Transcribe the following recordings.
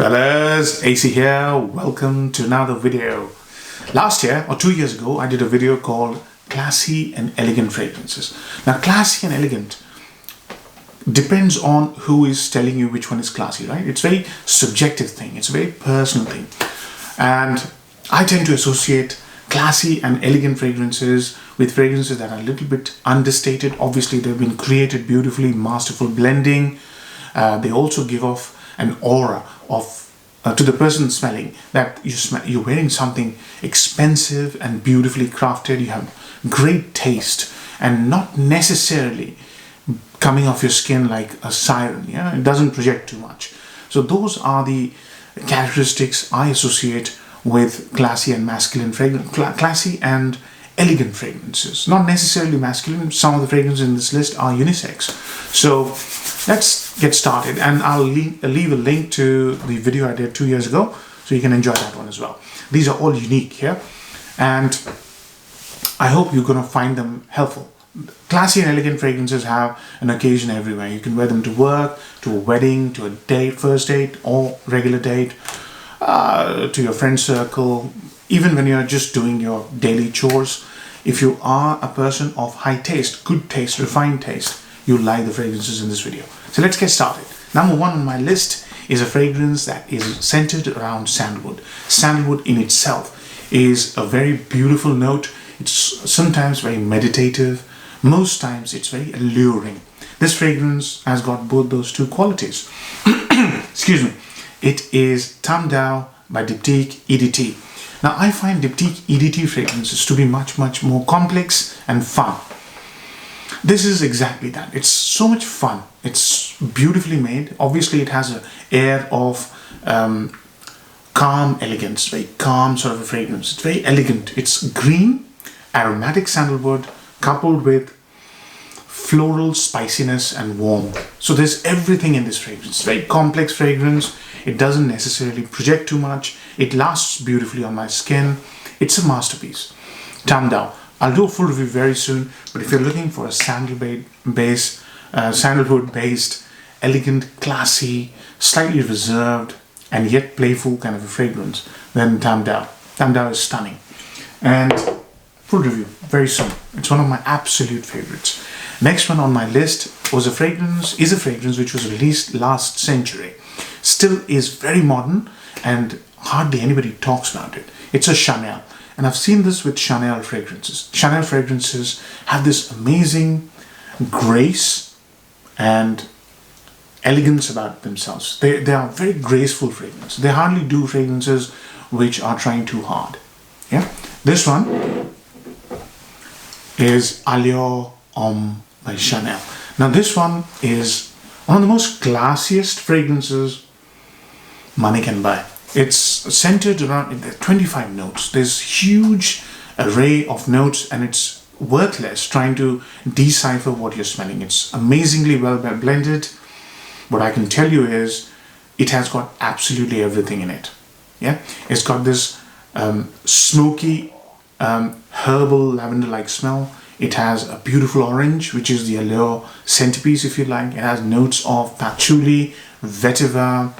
Fellas, AC here. Welcome to another video. Last year or 2 years ago, I did a video called Classy and Elegant Fragrances. Now, classy and elegant depends on who is telling you which one is classy, right? It's a very subjective thing. It's a very personal thing. And I tend to associate classy and elegant fragrances with fragrances that are a little bit understated. Obviously, they've been created beautifully, masterful blending. They also give off an aura of to the person smelling that you're wearing something expensive and beautifully crafted. You have great taste and not necessarily coming off your skin like a siren. Yeah, it doesn't project too much. So those are the characteristics I associate with classy and masculine fragrance, classy and elegant fragrances. Not necessarily masculine. Some of the fragrances in this list are unisex. So let's get started, and I'll leave a link to the video I did 2 years ago, so you can enjoy that one as well. These are all unique here, and I hope you're going to find them helpful. Classy and elegant fragrances have an occasion everywhere. You can wear them to work, to a wedding, to a date, first date, or regular date, to your friend circle, even when you're just doing your daily chores. If you are a person of high taste, good taste, refined taste, you'll like the fragrances in this video. So let's get started. Number one on my list is a fragrance that is centered around sandalwood. Sandalwood in itself is a very beautiful note. It's sometimes very meditative. Most times it's very alluring. This fragrance has got both those two qualities. Excuse me. It is Tam Dao by Diptyque EDT. Now, I find Diptyque EDT fragrances to be much more complex and fun. This is exactly that. It's so much fun. It's beautifully made. Obviously, it has an air of calm elegance, very calm sort of a fragrance. It's very elegant. It's green, aromatic sandalwood coupled with floral spiciness and warmth. So there's everything in this fragrance. It's a very complex fragrance. It doesn't necessarily project too much. It lasts beautifully on my skin. It's a masterpiece. Tam Dao. I'll do a full review very soon, but if you're looking for a sandalwood-based, elegant, classy, slightly reserved, and yet playful kind of a fragrance, then Tam Dao. Tam Dao is stunning. And full review very soon. It's one of my absolute favorites. Next one on my list is a fragrance which was released last century. Still is very modern and hardly anybody talks about it. It's a Chanel. And I've seen this with Chanel fragrances. Chanel fragrances have this amazing grace and elegance about themselves. They are very graceful fragrances. They hardly do fragrances which are trying too hard. Yeah. This one is Allure, Homme by Chanel. Now this one is one of the most classiest fragrances money can buy. It's centered around 25 notes. There's huge array of notes, and it's worthless trying to decipher what you're smelling. It's amazingly well blended. What I can tell you is it has got absolutely everything in it. Yeah, it's got this smoky herbal lavender-like smell. It has a beautiful orange, which is the Allure centerpiece, if you like. It has notes of patchouli, vetiver,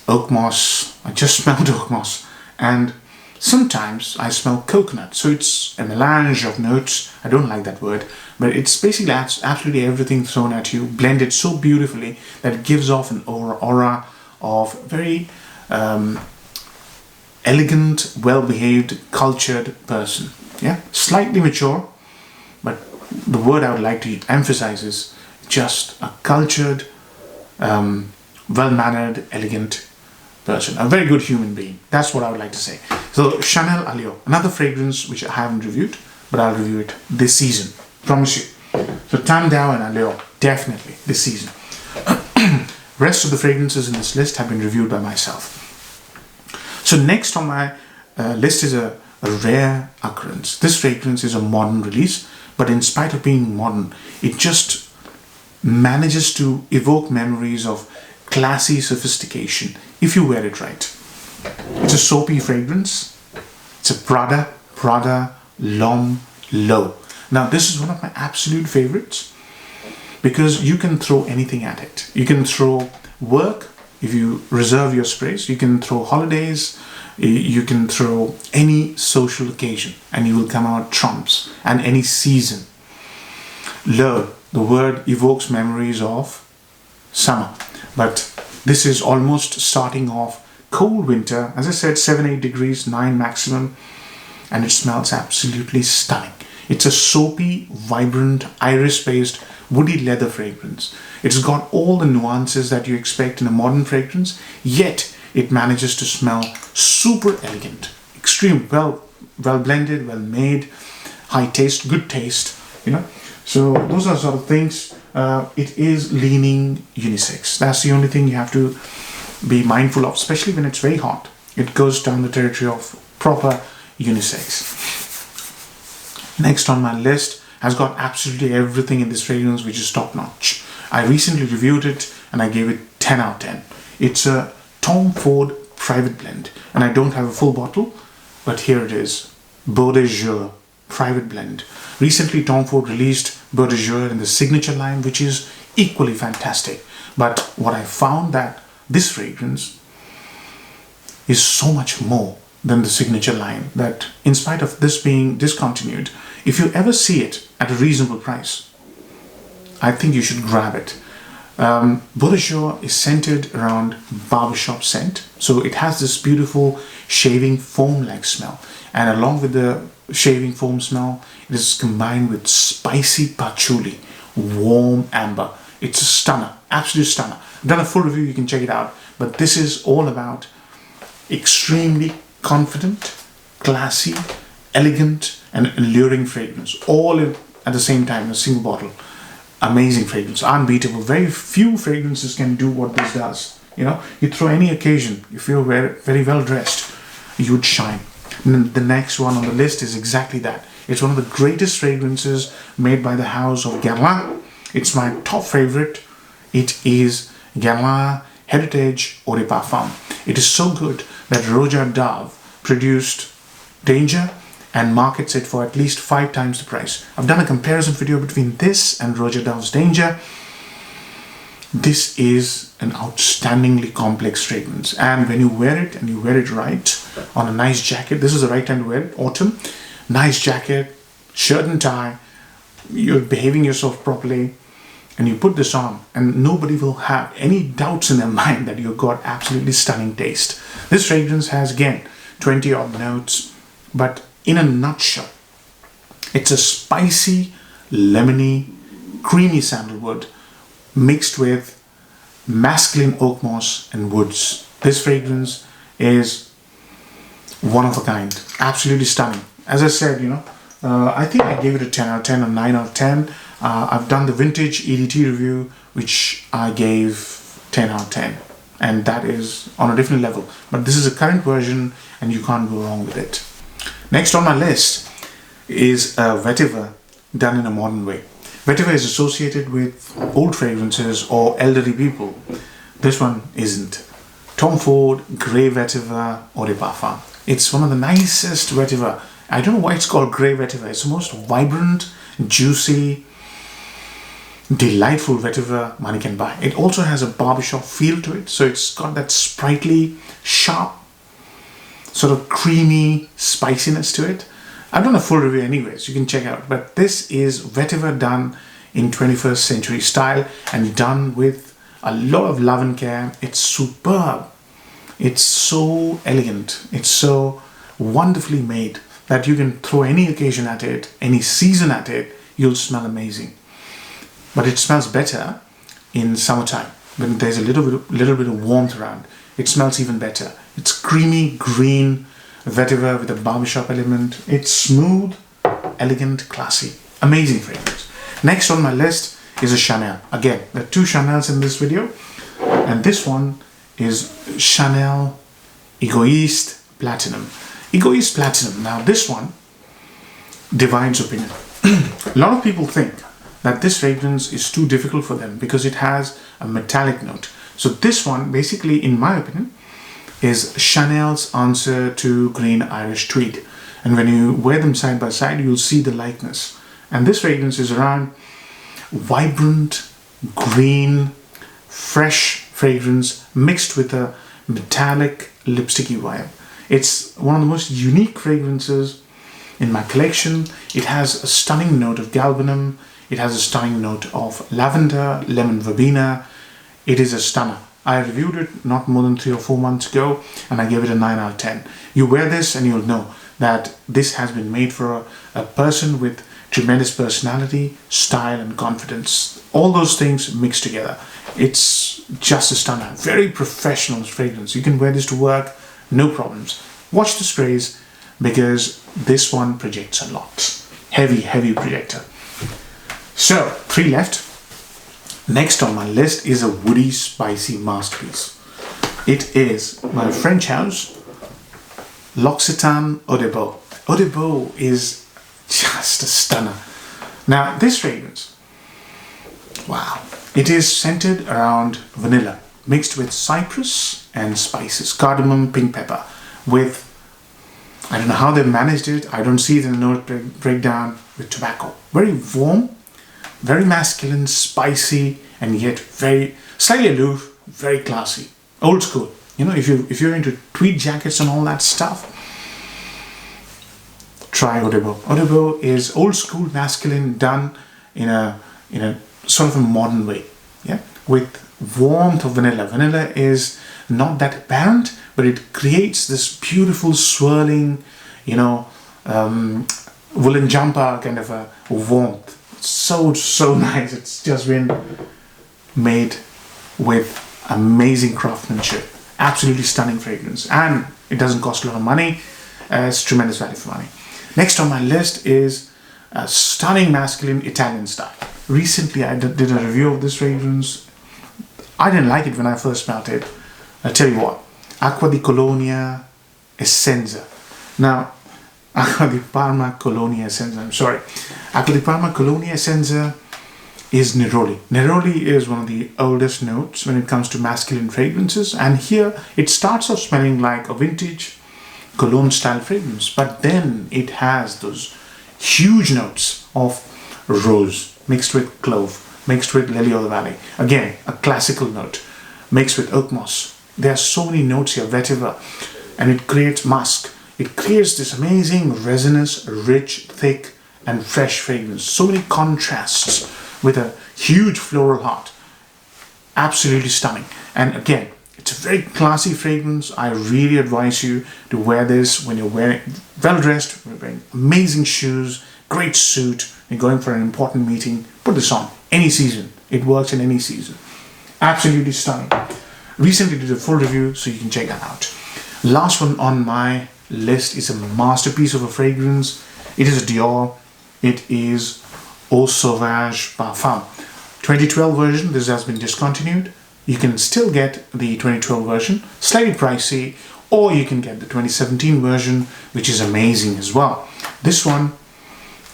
oak moss. I just smelled oak moss. And sometimes I smell coconut. So it's a melange of notes. I don't like that word. But it's basically absolutely everything thrown at you, blended so beautifully that it gives off an aura of very elegant, well-behaved, cultured person. Yeah, slightly mature, but the word I would like to emphasize is just a cultured, well-mannered, elegant person, a very good human being. That's what I would like to say. So Chanel Allure, another fragrance which I haven't reviewed, but I'll review it this season, promise you. So Tam Dao and Allure, definitely this season. Rest of the fragrances in this list have been reviewed by myself. So next on my list is a rare occurrence. This fragrance is a modern release, but in spite of being modern, it just manages to evoke memories of classy sophistication if you wear it right. It's a soapy fragrance. It's a Prada L'Homme. Now this is one of my absolute favorites because you can throw anything at it. You can throw work, if you reserve your sprays, you can throw holidays, you can throw any social occasion, and you will come out trumps, and any season. Le, the word evokes memories of summer, but this is almost starting off cold winter. As I said, 7-8 degrees, 9 maximum, and it smells absolutely stunning. It's a soapy, vibrant, iris-based, woody leather fragrance. It's got all the nuances that you expect in a modern fragrance, yet it manages to smell super elegant, extreme, well blended, well made, high taste, good taste, you know. So those are sort of things. It is leaning unisex. That's the only thing you have to be mindful of, especially when it's very hot. It goes down the territory of proper unisex. Next on my list has got absolutely everything in this fragrance which is top notch. I recently reviewed it and I gave it 10 out of 10. It's a Tom Ford private blend, and I don't have a full bottle, but here it is. Beau de Jour private blend. Recently Tom Ford released Beau de Jour in the signature line, which is equally fantastic. But what I found that this fragrance is so much more than the signature line, that in spite of this being discontinued, if you ever see it at a reasonable price, I think you should grab it. Beau de Jour is centered around barbershop scent, so it has this beautiful shaving foam-like smell, and along with the shaving foam smell, it is combined with spicy patchouli, warm amber. It's a stunner, absolute stunner. I've done a full review, you can check it out, but this is all about extremely confident, classy, elegant, and alluring fragrance, all at the same time in a single bottle. Amazing fragrance, unbeatable. Very few fragrances can do what this does. You know, you throw any occasion, if you're very well dressed, you would shine. And the next one on the list is exactly that. It's one of the greatest fragrances made by the house of Guerlain. It's my top favorite. It is Guerlain Heritage Oribafa. It is so good that Roger Dove produced Danger and markets it for at least 5 times the price. I've done a comparison video between this and Roger Dove's Danger. This is an outstandingly complex fragrance, and when you wear it, and you wear it right on a nice jacket, this is the right time to wear it, autumn, nice jacket, shirt and tie, you're behaving yourself properly, and you put this on, and nobody will have any doubts in their mind that you've got absolutely stunning taste. This fragrance has, again, 20 odd notes, but in a nutshell, it's a spicy, lemony, creamy sandalwood mixed with masculine oak moss and woods. This fragrance is one of a kind, absolutely stunning. As I said, you know, I think I gave it a 10 out of 10 or 9 out of 10. I've done the vintage EDT review, which I gave 10 out of 10, and that is on a different level. But this is a current version, and you can't go wrong with it. Next on my list is a Vetiver done in a modern way. Vetiver is associated with old fragrances or elderly people. This one isn't. Tom Ford Grey Vetiver Oribafa. It's one of the nicest Vetiver. I don't know why it's called Grey Vetiver. It's the most vibrant, juicy, delightful Vetiver money can buy. It also has a barbershop feel to it, so it's got that sprightly, sharp, sort of creamy spiciness to it. I've done a full review anyways, you can check out, but this is Vetiver done in 21st century style and done with a lot of love and care. It's superb. It's so elegant. It's so wonderfully made that you can throw any occasion at it, any season at it, you'll smell amazing. But it smells better in summertime when there's a little bit of warmth around. It smells even better. It's creamy green Vetiver with a barbershop element. It's smooth, elegant, classy. Amazing fragrance. Next on my list is a Chanel. Again, there are 2 Chanels in this video, and this one is Chanel Egoist Platinum. Egoist Platinum. Now this one divides opinion. A lot of people think that this fragrance is too difficult for them because it has a metallic note. So this one, basically, in my opinion, is Chanel's answer to Green Irish Tweed. And when you wear them side by side, you'll see the likeness. And this fragrance is around vibrant, green, fresh fragrance mixed with a metallic lipsticky vibe. It's one of the most unique fragrances in my collection. It has a stunning note of galbanum. It has a stunning note of lavender, lemon verbena. It is a stunner. I reviewed it not more than 3 or 4 months ago and I gave it a 9 out of 10. You wear this and you'll know that this has been made for a person with tremendous personality, style and confidence. All those things mixed together. It's just a stunner. Very professional fragrance. You can wear this to work, no problems. Watch the sprays because this one projects a lot. Heavy, heavy projector. So, 3 left. Next on my list is a woody, spicy masterpiece. It is my French house, L'Occitane Eau Des Bavx. Eau Des Bavx is just a stunner. Now, this fragrance, wow, it is scented around vanilla, mixed with cypress and spices, cardamom, pink pepper, with, I don't know how they managed it, I don't see it in the note breakdown, with tobacco. Very warm, very masculine, spicy, and yet very slightly aloof, very classy, old school. You know, if you're into tweed jackets and all that stuff, try Eau Des Bavx. Eau Des Bavx is old school, masculine, done in a sort of a modern way. Yeah, with warmth of vanilla. Vanilla is not that apparent, but it creates this beautiful swirling, you know, woolen jumper kind of a warmth. So nice. It's just been made with amazing craftsmanship. Absolutely stunning fragrance, and it doesn't cost a lot of money. It's tremendous value for money. Next on my list is a stunning masculine Italian style. Recently I did a review of this fragrance. I didn't like it when I first smelled it. I'll tell you what, Acqua di Colonia Essenza. Now, Acqua di Parma Colonia Essenza, I'm sorry. Acqua di Parma Colonia Essenza is Neroli. Neroli is one of the oldest notes when it comes to masculine fragrances, and here it starts off smelling like a vintage cologne style fragrance, but then it has those huge notes of rose mixed with clove, mixed with lily of the valley. Again, a classical note mixed with oak moss. There are so many notes here, vetiver, and it creates musk. It creates this amazing resinous, rich, thick and fresh fragrance. So many contrasts with a huge floral heart. Absolutely stunning. And again, it's a very classy fragrance. I really advise you to wear this when you're wearing well dressed, wearing amazing shoes, great suit, you're going for an important meeting. Put this on any season. It works in any season. Absolutely stunning. Recently did a full review, so you can check that out. Last one on my list is a masterpiece of a fragrance. It is a Dior. It is Eau Sauvage Parfum. 2012 version, this has been discontinued. You can still get the 2012 version, slightly pricey, or you can get the 2017 version, which is amazing as well. This one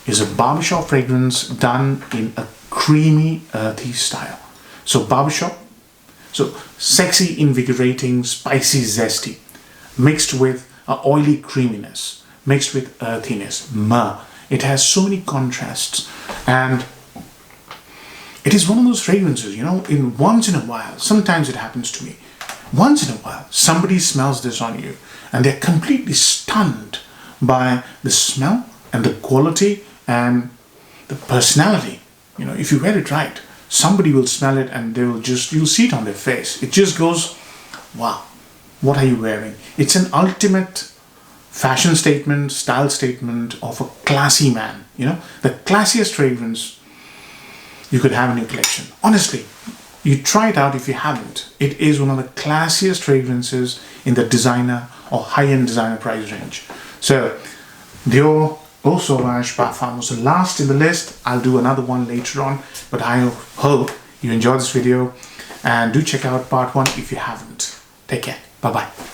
is a barbershop fragrance done in a creamy, earthy style. So barbershop, so sexy, invigorating, spicy, zesty, mixed with an oily creaminess, mixed with earthiness, myrrh. It has so many contrasts, and it is one of those fragrances, you know, once in a while, sometimes it happens to me, once in a while, somebody smells this on you and they're completely stunned by the smell and the quality and the personality. You know, if you wear it right, somebody will smell it and they will just, you'll see it on their face. It just goes, wow, what are you wearing? It's an ultimate fashion statement, style statement of a classy man. You know, the classiest fragrance you could have in your collection. Honestly, you try it out if you haven't. It is one of the classiest fragrances in the designer or high-end designer price range. So, Dior Eau Sauvage Parfum was the last in the list. I'll do another one later on, but I hope you enjoyed this video, and do check out part 1 if you haven't. Take care. Bye-bye.